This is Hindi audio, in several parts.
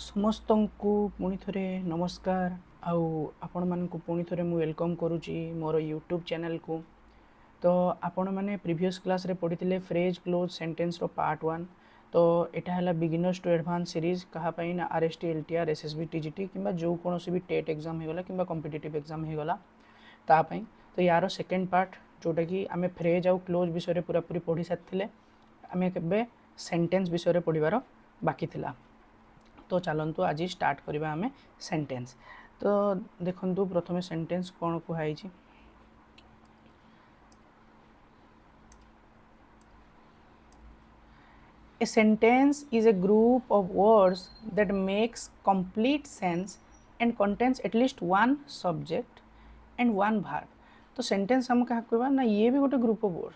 समस्त को पुणी थे नमस्कार आउ आपण मानक पुणी थे मु वेलकम करुच्ची मोर यूट्यूब चैनल को। तो आपण मैंने प्रीवियस क्लास रे पढ़ी फ्रेज क्लोज सेंटेंस रो पार्ट 1। तो यहाँ है बिगिनर्स टू एडवांस सीरीज कहापाई ना आरएसटी एलटीआर एसएसबी टीजीटी किंबा जो कौन भी टेट एग्जाम होगला किंबा कॉम्पिटिटिव एग्जाम होगला तापाई। तो यार सेकेंड पार्ट जोटा कि आम फ्रेज आउ क्लोज विषय पूरा पूरी पढ़ी सारी आम के सेंटेंस विषय पढ़ार बाकी थिला। तो चलतु आज स्टार्ट करवा आम सेंटेंस। तो देखु प्रथम सेंटेंस कौन कहुई। A sentence is a group of words that makes complete sense and contains at least one subject and one verb। तो सेंटेंस हम क्या कहवा ना ये भी गोटे group of word.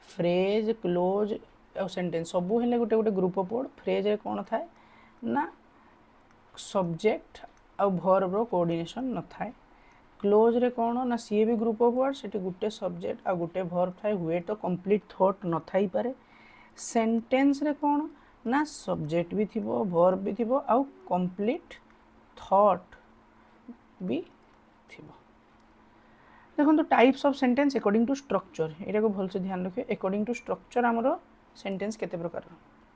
Phrase close और सेंटेंस सबू हेले गोटे गोटे ग्रुप ऑफ वर्ड। फ्रेज रे कौन थाए ना सब्जेक्ट आउ वर्ब रो कोऑर्डिनेशन न थाए। क्लोज रे कौन ना सी भी ग्रुप ऑफ वर्ड से गोटे सब्जेक्ट आ गोटे वर्ब थाए हुए तो कंप्लीट थॉट न थाई पारे। सेंटेंस रे कौन ना सब्जेक्ट भी थिबो वर्ब भी थिबो आउ कंप्लीट थॉट भी थिबो। देखो types of sentence according to structure एटा को भल से ध्यान रखिए। अकॉर्डिंग टू स्ट्रक्चर आमर सेंटेंस केते प्रकार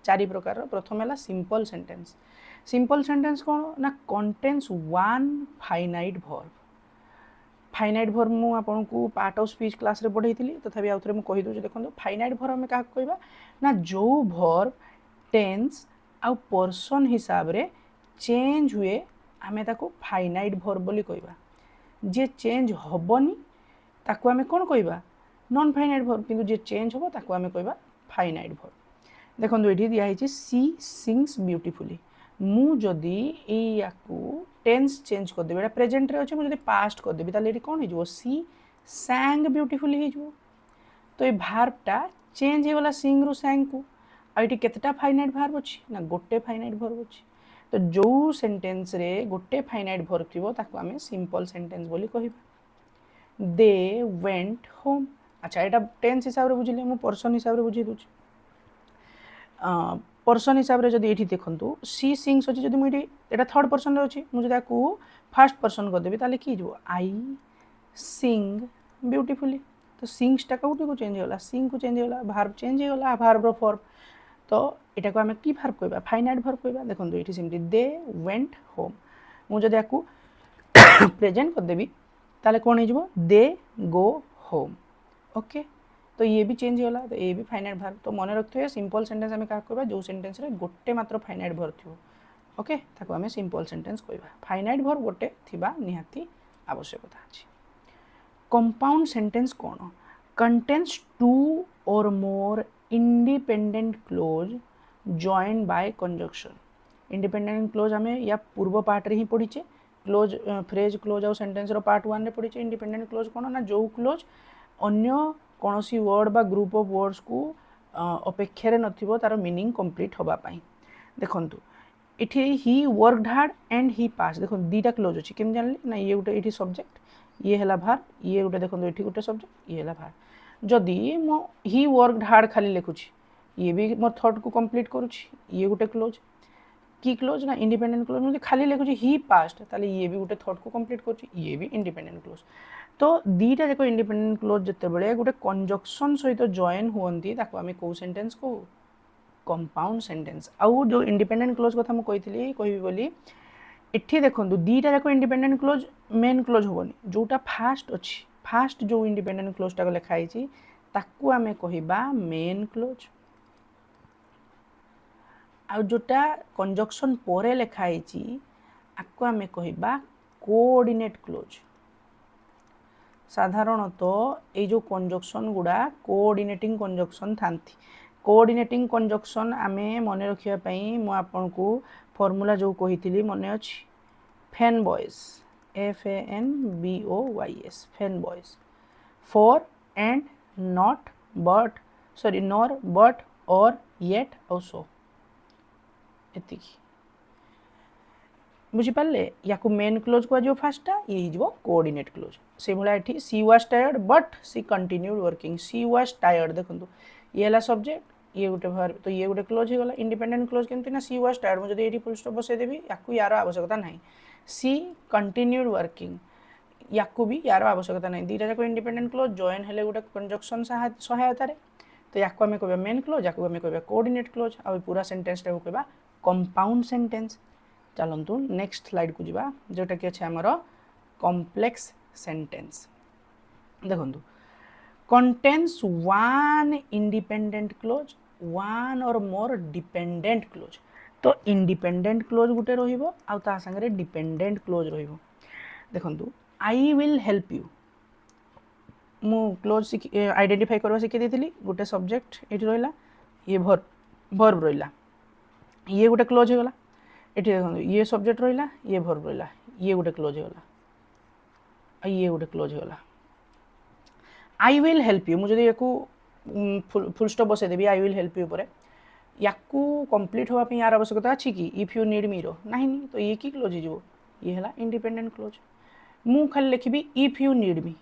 चारि प्रकार। प्रथम है सिंपल सेंटेंस। सिंपल सेंटेंस कौन ना contains one finite verb. Finite verb मु आपन को पार्ट ऑफ स्पीच क्लास रे पढ़ाई तथापि आउ थे कही दूँ। देखो फाइनाइट वर्ब आम क्या कहवा ना जो वर्ब टेंस आउ पर्सन हिसाब रे चेंज हुए आमे ताको फाइनाइट वर्ब बोली कहवा। जे चेंज हबनी ताको आमे कौन कहवा नॉन फाइनाइट वर्ब। किंतु जे चेंज होबो ताको आमे कहवा फाइनाइट वर्ब। देखो ये दिखाई सी सिंग्स ब्यूटीफुली। मु जदि या टेंस चेंज करदेवी एटा प्रेजेंट रे अच्छे मुझे पास्ट करदेवी ताले ये कौन हो सी सैंग ब्यूटीफुली हो। तो ये भार्बटा चेंज होगला सिंग रु सैंग को। आईटी केतेटा फाइनाइट भार्ब अच्छी ना गोटे फाइनाइट भार्ब अच्छी। तो जो सेंटेंस रे गोटे फाइनाइट भार्ब थिबो ताको आमे सिंपल सेंटेंस बोली कहिबा। They went home. अच्छा एटा टेंस हिसाब रे बुझिले मु पर्सन हिसाब रे बुझे दूची। पर्सन हिसाब रे जदि एठी देखंतु सी सिंग्स अछि जदि मुइडी एटा थर्ड पर्सन रे अछि मु जदि आकू फर्स्ट पर्सन कर देबी ताले की जो आई सिंग ब्यूटीफुली। तो सिंग्स टा कोठी को चेंज होला सिंग को चेंज होला वर्ब चेंज होला वर्ब रो फॉर्म। तो एटा को हमें की वर्ब कहबा फाइनाइट वर्ब कहबा। देखंतु एठी सिम्पली दे वेंट होम मु जदि आकू प्रेजेंट कर देबी ताले कोन हे जबो दे गो होम। ओके तो ये भी चेंज होला तो ये भी फाइनाइट वर्ब। तो मन रखिए सिंपल सेंटेंस आम क्या कहबा जो सेंटेंस रे गोटे मात्र फाइनाइट वर्ब थी। ओके ताको आम सिंपल सेंटेंस कहबा। फाइनाइट वर्ब गोटे थिबा निहाती आवश्यकता अछि। कंपाउंड सेंटेंस कौन contains two or more independent clause joined by conjunction. Independent clause आम या पूर्व पार्ट रे ही पढ़ीचे। क्लोज फ्रेज क्लोज और सेंटेंस रो पार्ट 1 रे पढ़ीचे। इंडिपेंडेंट क्लोज कौन ना जो क्लोज अन्य कौन सी वर्ड बा ग्रुप ऑफ वर्ड्स को अपेक्षा नथिबो तार मीनिंग कंप्लीट होबा पाई। देखंतु इठी he worked hard and he pass. देखो दीटा क्लोज अछि केम जानली ना ये गोटे इठी सब्जेक्ट ये हला भार ये गोटे देखो इठी गोटे सब्जेक्ट ये हला भार। जदि मो ही वर्कड हार्ड खाली लिखुछि ये भी मोर थॉट को कंप्लीट करूछि ये गोटे क्लोज की क्लोज ना इंडिपेंडेंट क्लोज मुझे खाली लिखुछि ही पास्ट ताले ये भी गोटे थॉट को कंप्लीट करूछि ये भी इंडिपेंडेंट क्लोज। तो दीटा जाक इंडिपेंडेंट क्लोज जिते बड़े गोटे कंजक्शन सहित जॉइन हुअंती ताको आमे को सेंटेंस को कंपाउंड सेंटेंस। आउ जो इंडिपेंडेंट क्लोज कथा मु कहितली कहबी बोली एठी देखंतु दीटा जाक इंडिपेंडेंट क्लोज मेन क्लोज होबनी जोटा फास्ट अछि फास्ट जो इंडिपेंडेंट क्लोज टा लिखाई छी ताको आमे कहिबा मेन क्लोज। आ जोटा कंजक्शन परे लिखाई छी आको आमे कहिबा कोऑर्डिनेट क्लोज। साधारणतः ये जो कंजक्शन गुड़ा कोऑर्डिनेटिंग कंजक्शन थांती। कोऑर्डिनेटिंग कंजक्शन आमे मन रखिया पई मु आपन को फार्मूला जो कहितली मने अछि fan boys FANBOYS fan boys for and not but sorry nor but or yet also एतिकी बुझिपारे। या मेन क्लोज कह फास्टा ये कोऑर्डिनेट क्लोज से भाया she was tired but she continued working she was tired. देखो ये है सब्जेक्ट ये गोटे वर्ब तो ये गोटे क्लोज हो गला इंडिपेंडेंट क्लोज केमती ना सी वाज टायर्ड मुझे ये फुल स्टॉप बसई देवी या यार आवश्यकता नहीं सी कंटिन्यूड वर्किंग या भी यार आवश्यकता नहीं दीटा जाक इंडिपेंडेंट क्लोज जॉइन हेले गोटे कंजक्शन सहायता तो या आम कह मेन क्लोज या आम कह कोऑर्डिनेट क्लोज आ पूरा सेंटेंस टाइम कह कंपाउंड सेंटेंस चलतु नेक्स्ट स्लाइड को जीवा जोटा कि अच्छे आमर कॉम्प्लेक्स सेंटेंस देखो contains one independent clause one और मोर डिपेंडेंट क्लोज तो इंडिपेंडेंट क्लोज गोटे रा संगे डिपेंडेंट क्लोज देखो आई विल हेल्प यू मु क्लोज आइडेंटिफाई करवा शिखी थी गोटे सब्जेक्ट ये रहा ये भर्ब रहा ये गोटे क्लोज होगला ये देखो ये सब्जेक्ट रहा ये भर्ब रहा ये गोटे क्लोज होगला ये गोटे क्लोज होगला आई विल हेल्प यू मुझे या फुल स्टॉप बसई देवी आई विल हेल्प यू पर या कंप्लीट होगापी यार आवश्यकता अच्छी कि इफ यू नीड मी रो नहीं तो ये कि क्लोज हो ये है इंडिपेंडेंट क्लोज मु खाली लिखी इफ यू नीड मी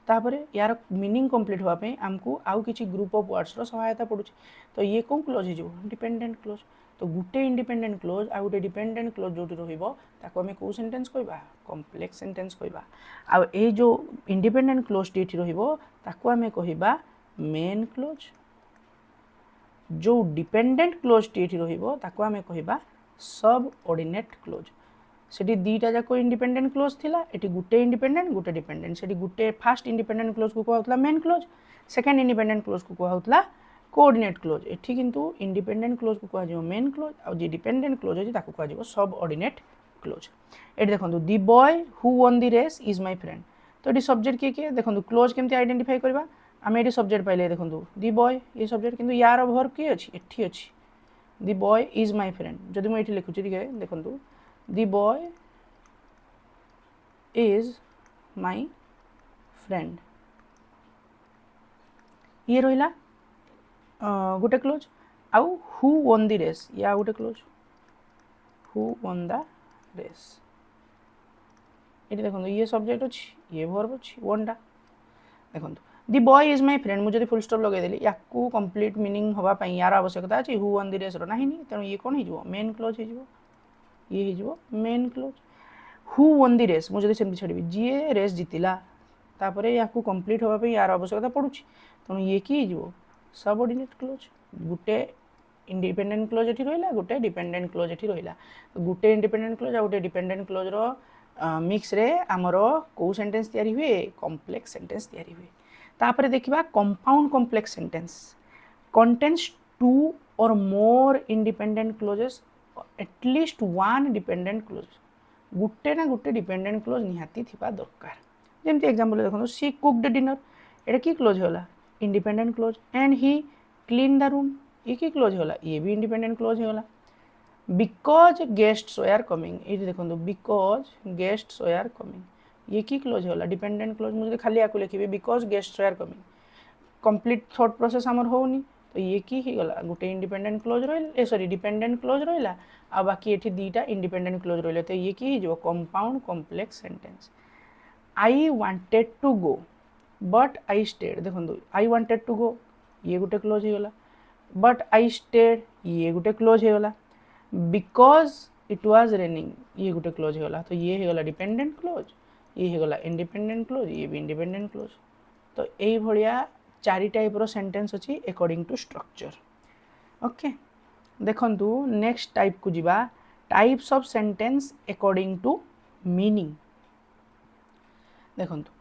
तापर यार मीनिंग कंप्लीट होगापी आमको आउ किसी ग्रुप ऑफ वर्ड्स रो सहायता पड़ुଛି तो ये कौन क्लोज हो डिपेंडेंट क्लोज तो गोटे इंडिपेंडेंट क्लोज आ गोटे डिपेंडेंट क्लोज जो ताको आम कौ सेंटेंस कहबा कॉम्प्लेक्स सेंटेंस कहबा आ ए जो इंडिपेंडेंट क्लोज टी ताको आम कहबा मेन क्लोज जो डिपेंडेंट क्लोज टी ताको आम कहबा सब ऑर्डिनेट क्लोज सेठी दीटा जाक इंडिपेंडेंट क्लोज थिला एटी गुटे इंडिपेंडेंट गुटे डिपेंडेंट सेठी गुटे फास्ट इंडिपेंडेंट क्लोज को कहउतला main clause second independent clause को कहउतला कोऑर्डिनेट क्लोज एठी किंतु इंडिपेंडेंट क्लोज को कहजिवो मेन क्लोज आ जे डिपेंडेंट क्लोज अछि ताको कहजिवो सब ऑर्डिनेट क्लोज एटी देखंतु the boy who won the race is my friend तो एटी सब्जेक्ट के देखंतु क्लोज केमती आइडेंटिफाई करबा आम एटी सब्जेक्ट पाइले देखंतु दी बॉय ये सब्जेक्ट किंतु यार वर्ब के अछि एठी अछि दी बॉय इज माय फ्रेंड जदि मु एठी लिखुछि देखंतु the boy is my friend ये रहिला गोटे क्लोज आउ हु वन दी रेस या गोटे clause who won the race ये देखो ये सब्जेक्ट अच्छी ये वर्ब अच्छी वनटा देखो दी बॉय इज माय फ्रेंड मुझे फुल स्टॉप लगे देली या कंप्लीट मीनिंग होगापी यार आवश्यकता अच्छी हु वन दी रेस रो नहीं तेणु ये कौन हो मेन क्लोज हो ये हो main clause who won the race मुझे सेमती छाड़ी जी रेस जीतिला तापर या कंप्लीट होगापी यार आवश्यकता पड़ुछि तेणु ये कि सबऑर्डिनेट क्लोज गुटे इंडिपेंडेंट क्लोज एठी रहिला गुटे डिपेंडेंट क्लोज एठी रहिला गुटे इंडिपेंडेंट क्लोज आ गुटे डिपेंडेंट क्लोज रो मिक्स रे हमरो को सेंटेंस तयारी हुए कॉम्प्लेक्स सेंटेंस तयारी हुए तापर देखिबा compound complex sentence contains two or more independent clauses at least one dependent clause गुटे ना गुटे डिपेंडेंट क्लोज निहाती थिबा दरकार जेमती एग्जांपल देखो सी कुक्ड डिनर एटा की क्लोज होला independent clause and he clean the room ये की क्लोज होला ये भी इंडिपेंडेंट क्लोज होला बिकॉज गेस्ट्स आर कमिंग ये देखो बिकॉज गेस्ट्स आर कमिंग ये की क्लोज होला डिपेंडेंट क्लोज मुझे खाली आकु लिखिबे because guests are coming complete thought process हमर होनी तो ये की ही गला गोटे इंडिपेंडेंट क्लोज रहिला सॉरी डिपेंडेंट क्लोज रहिला आ बाकी एठी दीटा इंडिपेंडेंट क्लोज रहिला तो ये की जो compound complex sentence I wanted to go but I stayed देखो आई वांटेड टू गो ये गोटे क्लोज होगला बट आई स्टेड ये गोटे क्लोज होगला बिकॉज इट वाज रेनिंग ये गोटे क्लोज होगला तो ये होगला डिपेंडेंट क्लोज ये होगला इंडिपेंडेंट क्लोज ये भी इंडिपेंडेंट क्लोज तो यही भलिया चारि टाइप रो सेंटेंस अछि अकॉर्डिंग टू स्ट्रक्चर ओके देखंतु नेक्स्ट टाइप को जीवा types of sentence according to meaning देखंतु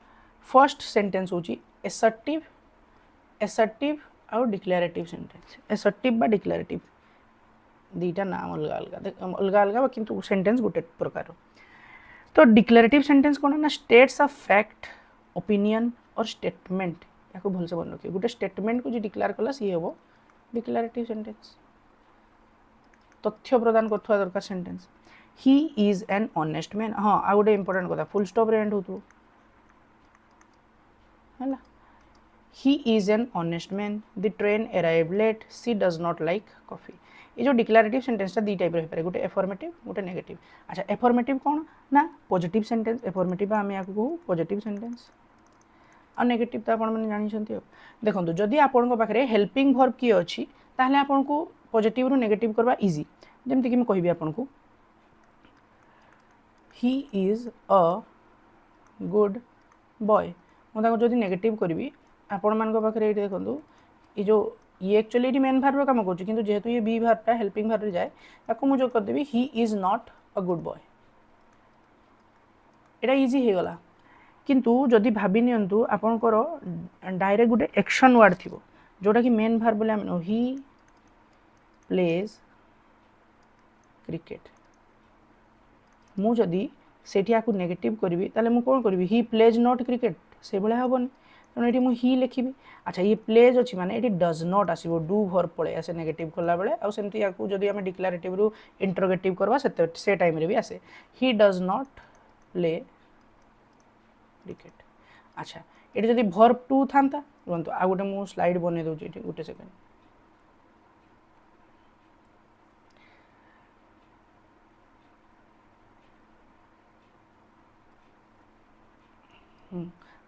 फर्स्ट सेंटेंस होची एसर्टिव और डिक्लेरेटिव सेंटेंस एसर्टिव बा डिक्लेरेटिव दीटा नाम अलग अलग किंतु सेंटेंस गोटे प्रकार तो डिक्लेरेटिव सेंटेंस कौन ना स्टेट्स ऑफ फैक्ट ओपिनियन और स्टेटमेंट या भलसे बन रखिए गोटे स्टेटमेंट को जो डिक्लेयर कला सी हे डिक्लेरेटिव सेंटेंस तथ्य प्रदान करथुवा दरकार sentence he is an honest man हाँ आ गोटे इंपोर्टेंट कथा फुल स्टॉप रे एंड होतु है he is an honest man the train arrive let see does not like coffee ये जो डिक्लेरेटिव सेंटेंस दी टाइप रही गोटे एफर्मेटिव गोटे नेगेटिव अच्छा एफर्मेटिव कौन ना पॉजिटिव सेंटेंस एफर्मेटिव आम या कहूँ पॉजिटिव सेंटेंस और नेगेटिव तो आपने जानते देखो जदि आपण पाखे हेल्पिंग वर्ब किए अच्छी ताहले आपन को पॉजिटिव रु नेगेटिव करवा इजी जेमति कि मैं कहबी आपन को he is a good boy मुझे जदि नेगेटिव करी आपण मान पाखे ये देखो ये जो ये एक्चुअली ये मेन भार्ब काम कर किंतु जेहेतु ये बी भार्बटा हेल्पिंग भार्ब जाए ताको मुझे करदेवी he is not a good boy एटा इजी हो गला किंतु जदि भाभी नियंतु आपनकर डायरेक्ट गोटे एक्शन वर्ड थी जोटा कि मेन भार्ब बोले आम ही प्लेज क्रिकेट मु जदि सेठी आकु नेगेटिव करी ताले मु कौन करी ही प्लेज नॉट क्रिकेट से भाया हेनी तेणु ये मुझे लिखी अच्छा ये प्लेज अच्छी माने ये डज नॉट आसो डू भर पड़े आसे नेगेटिव कला बेले आमती या जदि आम डिक्लेरेटिव रु इंटरोगेटिव करवा से टाइम रे भी आसे he does not play cricket अच्छा ये जदि भर्ब टू था रुहतु आ गोटे मु स्लाइड बन दूसरी ये गोटे सेकेंड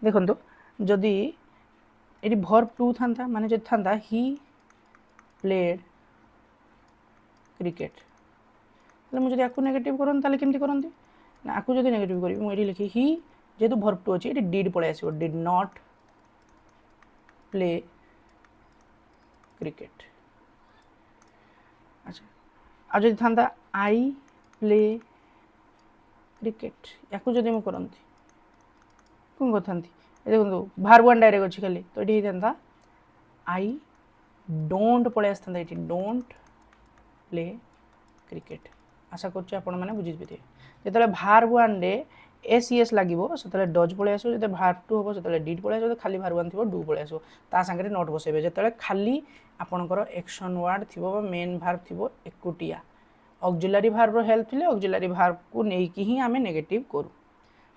देखो जदि ये भर्ब टू था माने जब था ही प्लेड क्रिकेट मुझे आपको नेगेटिव करती केमती करती ना आपको जब नेगेटिव करी मुझे लिखी ही जेहेतु भर्ब टू अच्छी ये डिड पलि आसो डिड नॉट प्ले क्रिकेट अच्छा आ जब था आई प्ले क्रिकेट या जब मुझे करती कौन करता देखो भार्ब वन डायरेक्ट अच्छी खाली तो ये होता आई डोंट पलि आसता ये डोंट प्ले क्रिकेट आशा कर बुझीपे जो भार्ब वन रे एस ईएस लगे से डज पलि आसो जो भार्ब टू हम से डिड पलि आसो खाली भार्ब वन थी डू पलि आसो ता सांगे नोट बसैबे जो खाली आपणकर एक्शन वर्ड थी मेन भार्ब थी एकुटिया ऑक्सिलरी भार्ब हेल्प थी ऑक्सिलरी भार्ब को लेकिन ही आम नेगेटिव करूँ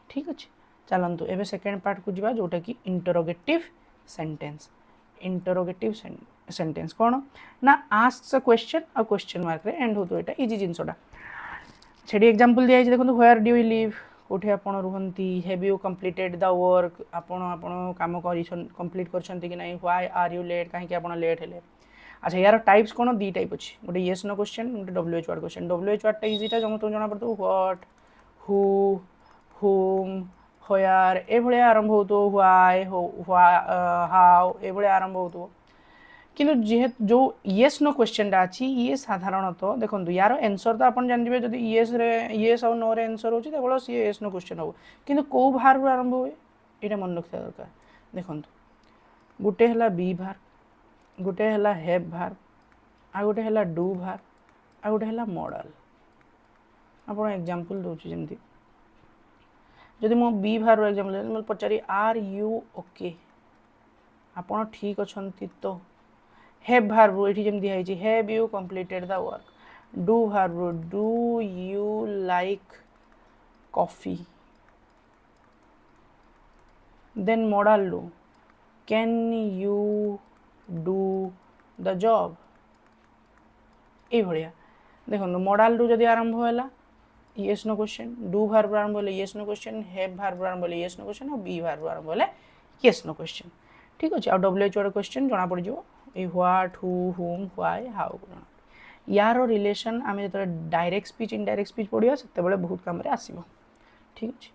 ठीक अच्छे चलतु एवं सेकेंड पार्ट को जीवा जोटा कि इंटरोगेटिव सेंटेंस इंटरोगेटिव सेंटेंस कौन ना आस्क्स अ क्वेश्चन और क्वेश्चन मार्क रे एंड होतो एटा इजी जिनसोटा छेडी एग्जांपल दिया देखो व्हेयर डू यू लिव कोठे आपण रुहंती have you completed the work आपण आपण काम कंप्लीट करछंती कि नहीं व्हाई आर यू लेट काहे कि आपण लेट हेले अच्छा यार टाइप्स कौन दी टाइप अच्छी गोटे येस नो क्वेश्चन गोटे डब्ल्यूएच वर्ड क्वेश्चन डब्ल्यूएच वर्डटा इजीटा जम तुम जना पड़ो व्हाट हु हुम व्हेयर ए भलिया आरंभ होतो व्हाई हाउ ए भलिया आरंभ होतो किंतु जेहेतु जो येस नो क्वेश्चन अच्छी ये साधारणतः देखो यार आंसर तो आप जानते जब येस रे येस और नो रे आंसर हो केवल सी येस नो क्वेश्चन हो किंतु कौ भार आरंभ हुए यहाँ मन रखा दरकार देखो गोटे है बी भार गोटे है हैव भार आ गोटे है डू भार आ गोटे है मॉडल आप एग्जांपल दूसरी जमी जदि मो बी भार एग्जांपल पचारि आर यू ओके आपण ठीक अच्छा तो हैव भार्ब ये जमी दिखाई have you completed the work do verb do you like coffee then modal do can you do the job ये भाया देखो मॉडल डू जदि आरंभ है yes no question do verb आरंभ होले yes no question have verb आरंभ होले येस नो क्वेश्चन और बी भार्ब आरंभ होले येस नो क्वेश्चन ठीक अच्छे आ डब्ल्यूएच वर्ड क्वेश्चन जना पड़ जाओ ये व्हाट हु हुम व्हाई हाउ यार रिलेशन आम जो डायरेक्ट स्पीच इनडायरेक्ट स्पीच पढ़िया से बहुत काम आसो ठीक अच्छे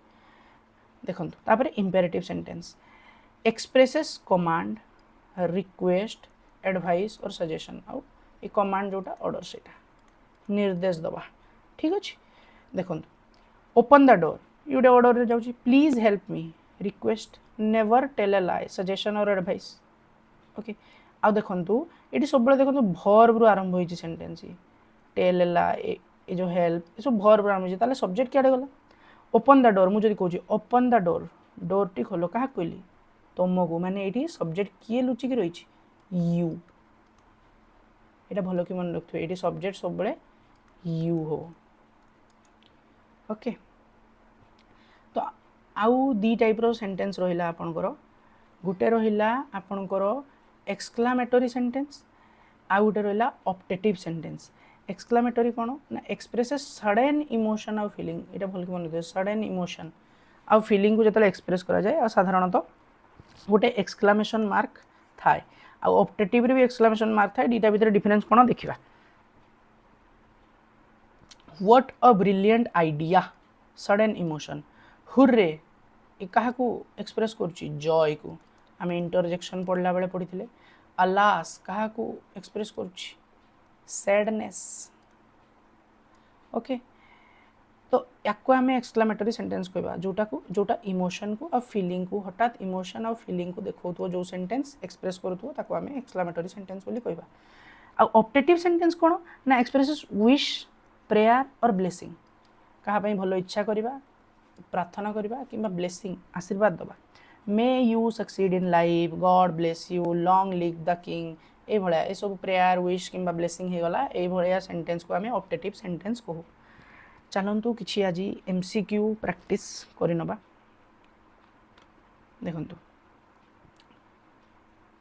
देखो तापर imperative sentence expresses command request advice और सजेशन आउ ये कमांड जोटा ऑर्डर से निर्देश दबा ठीक अच्छे देखो ओपन द डोर ये गोटे ऑर्डर रे जाउची please help me request never tell a lie suggestion or advice okay आ देखु ये सब देखो भर्ब रु आरंभ होती सेंटेंस टेल लाई ये जो हेल्प ये सब भर्ब आरंभ हो सब्जेक्ट क्या गला ओपन द डोर मुझे कहूँ open the door door T खोल क्या कहली तुमको माने ये सब्जेक्ट किए लुचिकी रही यू यहाँ भल कि मन रखिए ये सब्जेक्ट सब यू हो ओके तो आउ दी टाइप रो सेंटेंस रहिला आपनकर गुटे रहिला आपनकर एक्सक्लामेटरी सेंटेंस आउ गुटे रहिला ऑप्टेटिव सेंटेंस एक्सक्लामेटरी कौन ना एक्सप्रेसेस सडन इमोशन आउ फीलिंग यहाँ भल कि मन रखिए सडन इमोशन आउ फीलिंग को जो एक्सप्रेस करा जाए साधारणतः गोटे एक्सक्लामेशन मार्क थाए ऑप्टेटिव रे भी एक्सक्लेमेशन मार्क था दीटा भीतर डिफरेंस कोन देखिबा what a brilliant idea sudden emotion hurray ए कहा को एक्सप्रेस करछि जॉय को आम इंटरजेक्शन पढ़ला बेले पढ़ी अलास कहा को एक्सप्रेस करछि सैडनेस ओके तो याको आम एक्सक्लेमेटरी सेंटेंस कहबा जोटा इमोशन को और फीलिंग को हठात इमोशन और फीलिंग को देखो जो सेंटेंस एक्सप्रेस करूथो ताको आम एक्सक्लेमेटरी सेंटेंस बोली कहबा आ ऑप्टेटिव सेंटेंस कोन ना एक्सप्रेसेस विश प्रेयर और ब्लेसिंग कहा पई भलो इच्छा करबा प्रार्थना करबा किंबा ब्लेसिंग आशीर्वाद दबा may you succeed in life God bless you long live the king ए भलिया ए सब प्रेयर विश किंबा ब्लेसिंग हे गला ए भलिया सेंटेंस को आम ऑप्टेटिव सेंटेंस कहू चलतु कि आज एमसीक्यू प्रैक्टिस करनबा देखंतु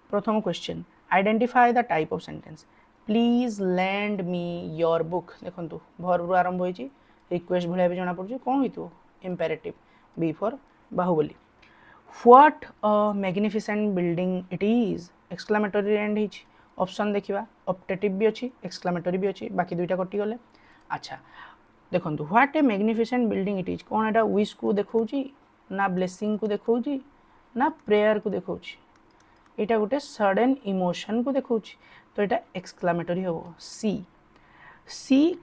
प्रथम question identify the type of sentence please lend me your book देखंतु भर्व आरंभ होई रिक्वेस्ट भलिया भी जना पड़छ कोन होइतो imperative B for Baahubali what a magnificent building it is exclamatory and which option देखिबा ऑप्टेटिव भी अछि एक्सक्लेमेटरी भी अछि बाकी दुईटा कटि गले अच्छा देखंतु what a magnificent building it is कोन एटा विश को देखौची ना ब्लेसिंग को देखौची ना प्रेयर को देखौची एटा गोटे सडन इमोशन को देखौची तो एटा एक्सक्लेमेटरी हो she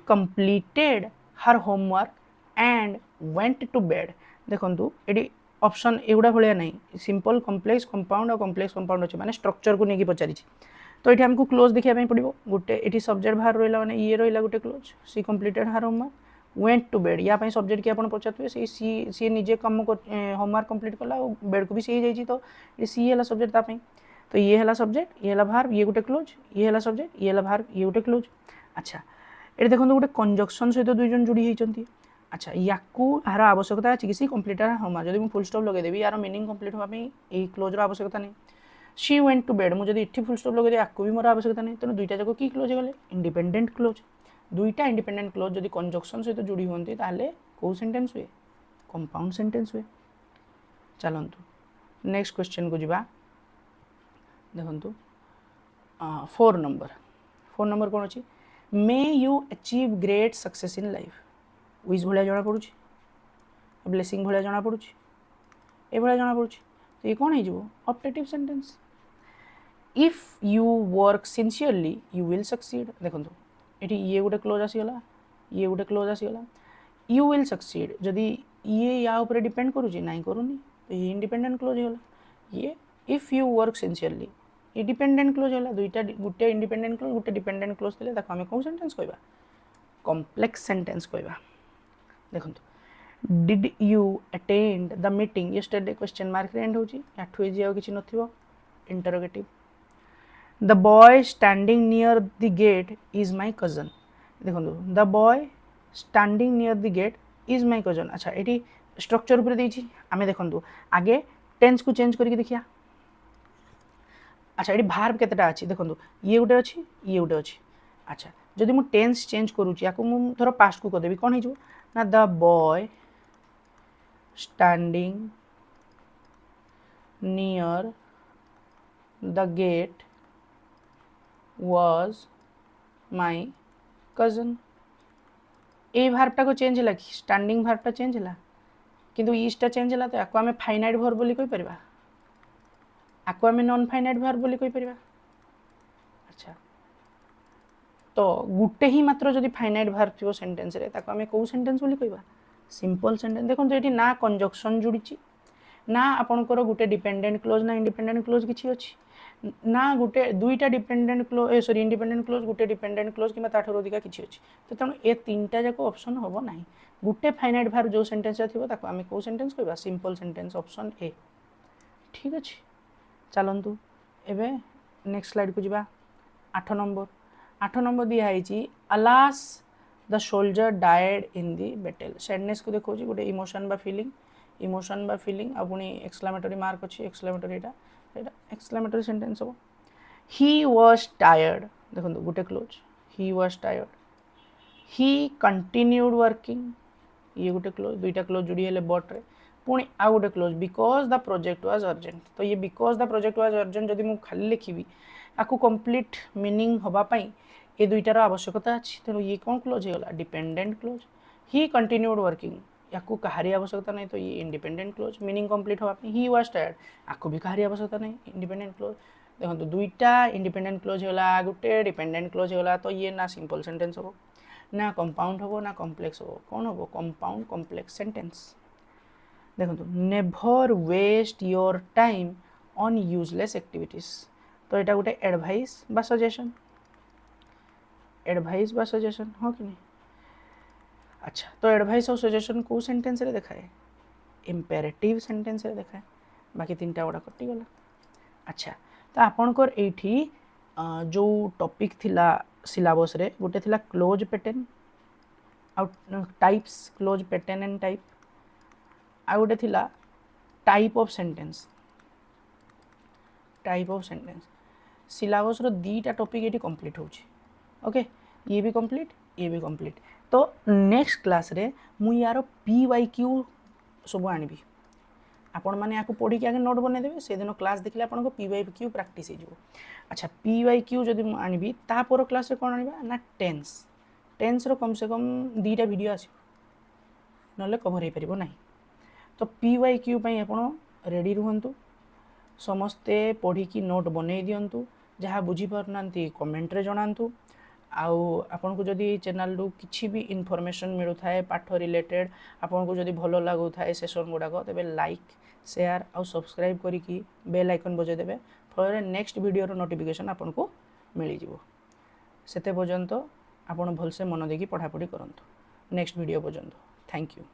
completed her homework and went to bed देखंतु एडी ऑप्शन एगुडा भलिया नहीं simple complex compound or complex compound अछि माने स्ट्रक्चर को नेकी पचारि तो ये हमको क्लोज देखिया पई पड़िबो गोटे ये सब्जेक्ट बाहर रहिला माने ये रहिला गोटे clause she completed her homework went to bed या पई सब्जेक्ट के आपण पचातुए सी निजे काम होमवर्क कंप्लीट कला और बेड को भी सी जाई तो ये सी हला सब्जेक्ट ता पई तो ये हला सब्जेक्ट ये हला भार ये गोटे क्लोज ये हला सब्जेक्ट ये हला भार ये गोटे क्लोज अच्छा ये देखो गोटे कंजक्शन सहित दुई जन जोड़ी होइचंती अच्छा याकू यार आवश्यकता अछि किसी कंप्लीटर होमवर्क जदि मु फुल स्टॉप लगे देबी यार मीनिंग कंप्लीट होबा पई ए क्लोज रो आवश्यकता नहीं शी वेंट टू बेड मुझे इठी फुल स्टॉप लगे दे याकू भी मोर आवश्यकता नहीं तेनो दुईटा जको की क्लोज गले इंडिपेंडेंट क्लोज दुईटा इंडिपेंडेंट क्लोज जदि कंजक्शन सहित जोड़ी होंती ताले को सेंटेंस हुए कंपाउंड सेंटेंस हुए चलंतु नेक्स्ट क्वेश्चन को जिबा देखंतु 4 नंबर कोन अछि may you achieve great success in life wish भलिया जना पड़ुछि ब्लेसिंग भलिया जना पड़ुछि ए भलिया जना पड़ुछि तो ये कोन हे जिवो optative sentence if you work sincerely you will succeed देखंतु एठी ये गोटे क्लोज आसीगला ये गोटे क्लोज आसीगला यू विल सक्सीड जदि ये या ऊपर डिपेंड करूछि नाही करूनी तो ये इंडिपेंडेंट क्लोज होला ये इफ यू वर्क सिंसियरली ये डिपेंडेंट क्लोज होला दुईटा गुटे इंडिपेंडेंट क्लोज गुटे डिपेंडेंट क्लोज तले ताको हमें कोन सेंटेंस कहबा कॉम्प्लेक्स सेंटेंस कहबा देखंतु did you attend the meeting yesterday question mark रे एंड होची आठु ए जिया किछि नथिबो interrogative the boy standing near the gate is my cousin देखंतु the boy standing near the gate is my cousin अच्छा एटी स्ट्रक्चर ऊपर देछि आमे देखंतु आगे टेंस को चेंज करके देखिया अच्छा ये भार्ब केतेटा अछि देखंतु ये गोटे अछि ये गोटे अछि अच्छा जदि मु टेंस चेंज करूची याको मु थोड़ा पास्ट को देबी कोन हे जो ना the boy standing near the gate was my cousin ए भार्बटा को चेंज होला कि स्टैंडिंग भार्बटा चेंज होला किंतु ईस्टा चेंज होला तो याको आमे फाइनाइट वर्ब बोली कहि परबा आको आमे नॉन फाइनाइट वर्ब बोली कहि परबा अच्छा तो गुटे ही मात्र जदि फाइनाइट वर्ब थियो सेंटेंस रे ताको आमे को सेंटेंस बोली कहबा सिंपल सेंटेंस देखो एठी ना कंजक्शन जुड़ीची ना आपनकर गुटे डिपेंडेंट क्लोज ना इंडिपेंडेंट क्लोज किछि अछि ना गुटे दुईटा dependent clause sorry independent clause गुटे डिपेंडेंट क्लोज किबा ताठरो अधिका किछि अछि तो तण ए तीनटा जाको ऑप्शन होबो नाही गुटे फाइनाइट वर्ब जो सेंटेंस थिबो ताको आमे को सेंटेंस कहबा सिंपल सेंटेंस ऑप्शन ए ठीक अछि चलंतु एबे नेक्स्ट स्लाइड को जिबा 8 नंबर दिया है alas the soldier died in the battle sadness को देखो गोटे इमोशन बा फीलिंग अपनी एक्सक्लेमेटरी मार्क अच्छी एक्सक्लेमेटरी एक्सक्लेमेटरी सेंटेंस हम ही वाज टायर्ड देखो गोटे clause he was tired he continued working ये गोटे क्लोज दुईटा क्लोज जोड़ी हेले बट रे पुणी आ गोटे close because the project was urgent तो ये because the project was urgent जदि मु खाली लिखिबी आपको कंप्लीट मीनिंग होगापाई ये दुईटार आवश्यकता अच्छी तेणु ये कौन क्लोज होगा dependent clause he continued working या कहारी आवश्यकता नहीं तो ये इंडिपेंडेंट क्लोज मीनिंग कंप्लीट होगापाई ही वाज टायर्ड आपको भी कहारी आवश्यकता नहीं इंडिपेंडेंट क्लोज देखो तो दुईटा इंडिपेंडेंट क्लोज होगा गोटे डिपेंडेंट क्लोज होगा तो ये ना सिंपल सेंटेंस हो ना कंपाउंड हो ना कॉम्प्लेक्स हो कौन हो कंपाउंड कॉम्प्लेक्स सेंटेंस देखो never waste your time on useless activities तो यहाँ गोटे एडवाइस बा सजेशन एडवाइस बा सजेशन हाँ कि नहीं अच्छा तो एडवाइस और सजेशन को सेंटेंस रे देखाए इम्पेरेटिव सेंटेंस रे देखाए बाकी तीनटा गुड़ा कटिगला अच्छा तो आपणकर एठी जो टॉपिक थिला सिलेबस रे गोटे थिला क्लोज पैटर्न आउ types clause pattern and type आ गोटे थिला टाइप ऑफ सेंटेंस सिलेबस रो दीटा टॉपिक ये कंप्लीट होची ओके ये भी कंप्लीट तो नेक्स्ट क्लास रे मु यार PYQ सब आनिबी आपण माने याको पढ़ी के आगे नोट बने देबे से दिन क्लास देखले आपण को PYQ प्रैक्टिस हो अच्छा PYQ जदि मु आनिबी ता पर क्लास रे कोन आनिबा ना टेंस रो कम से कम दीटा वीडियो आसी नले कवर हो परिबो नाही तो PYQ पई आपण रेडी रहंतु समस्ते पढ़ी की नोट बनै दियंतु जहाँ बुझी पारनांती कमेंट रे जणांतु आउ आपन को जदि चैनल रु किछि भी इन्फॉर्मेशन मिलु थाए पाठ रिलेटेड आपन को जदि भलो लागु थाए सेशन गुडा को तबे लाइक शेयर आउ सब्सक्राइब करी की बेल आइकन बजे देबे फॉर नेक्स्ट वीडियो रो नोटिफिकेशन आपन को मिली जिवो सेते पर्यंत आपन भलसे मन देकी पढ़ा पढ़ी करंतु नेक्स्ट वीडियो पर्यंत थैंक यू।